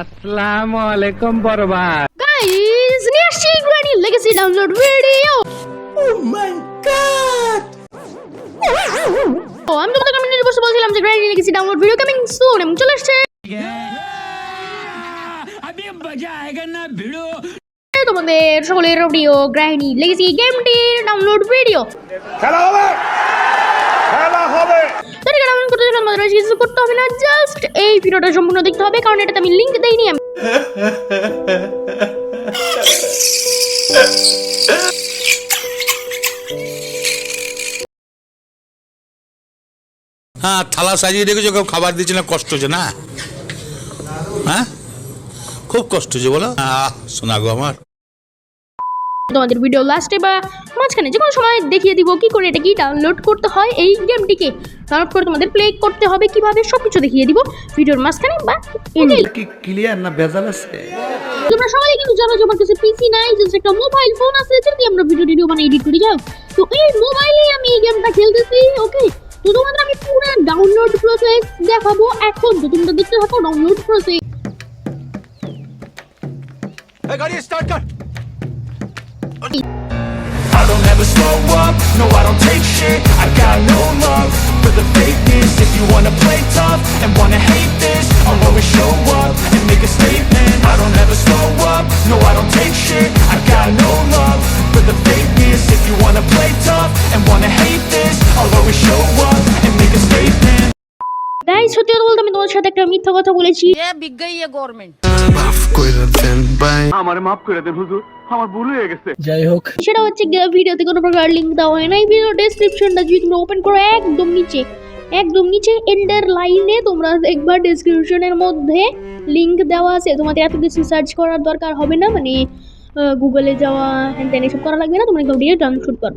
আসসালামু আলাইকুম বরবাদ। গাইস নিয়ে আসছি গ্র্যানি লেগেসি ডাউনলোড ভিডিও। ও মাই গড, আমি তোমাদের কমিউনিটি পোস্টে বলছিলাম যে granny legacy download video coming soon এবং চলে আসছে। अभी मजा आएगा ना भिड़ो। তোমাদের সকলের ভিডিও গ্র্যানি লেগেসি গেমটির ডাউনলোড ভিডিও। খেলা হবে, খেলা হবে। তাই ডাউনলোড করতে গেলে আমাদের কিছু করতে হবে না, জাস্ট এই ভিডিওটা সম্পূর্ণ দেখতে হবে, কারণ এটাতে আমি লিংক দেইনি। আমি হ্যাঁ, থালা সাজিয়ে রেখেছো, কেউ খাবার দিচ্ছে না, কষ্ট হচ্ছে না? হ্যাঁ, খুব কষ্ট হচ্ছে বলো। শোনা গো আমার। তোমাদের ভিডিও লাস্টে বা মাঝখানে যে কোনো সময় দেখিয়ে দিব কি করে এটা কি ডাউনলোড করতে হয়। এই গেমটিকে ডাউনলোড করে তোমাদের প্লে করতে হবে কিভাবে, সবকিছু দেখিয়ে দিব ভিডিওর মাঝখানে বা এন্ডে। কি ক্লিয়ার না ভেজাল আছে? তোমরা সবাই কিন্তু জানো যে আমার কাছে পিসি নাই, জাস্ট একটা মোবাইল ফোন আছে, যদি আমরা ভিডিও বানিয়ে এডিট করে যাও। তো এই মোবাইলে আমি এই গেমটা খেলতেছি। ওকে, তো তোমাদের আমি পুরো ডাউনলোড প্রসেস দেখাবো এখন। তো তোমরা দেখতে থাকো ডাউনলোড প্রসেস। এই গাড়ি স্টার্ট কর। I don't ever slow up, no I don't take shit. I got no love for the fakeness. If you wanna play tough and wanna hate this, I'll always show up and make a statement. I don't ever slow up, no I don't take shit. I got no love for the fakeness. If you wanna play tough and wanna hate this, I'll always show up and make a statement. Guys, সত্যি কথা বলতে আমি তোমার সাথে একটা মিথ্যা কথা বলেছি। আমারে মাফ করে দেন হুজুর, আমার ভুল হয়ে গেছে। সেটা হচ্ছে ভিডিওতে কোনো প্রকার লিংক দেওয়া হয় না। এই ভিডিও ডেসক্রিপশনটা যদি তোমরা ওপেন করো, একদম নিচে এন্ডার লাইনে তোমরা একবার ডেসক্রিপশনের মধ্যে লিংক দেওয়া আছে। তোমাদের এত কিছু সার্চ করার দরকার হবে না, মানে গুগলে যাওয়া হ্যান ত্যান এসব করা লাগবে না। তোমরা একদম ডিরেক্ট ডাউনলোড করো।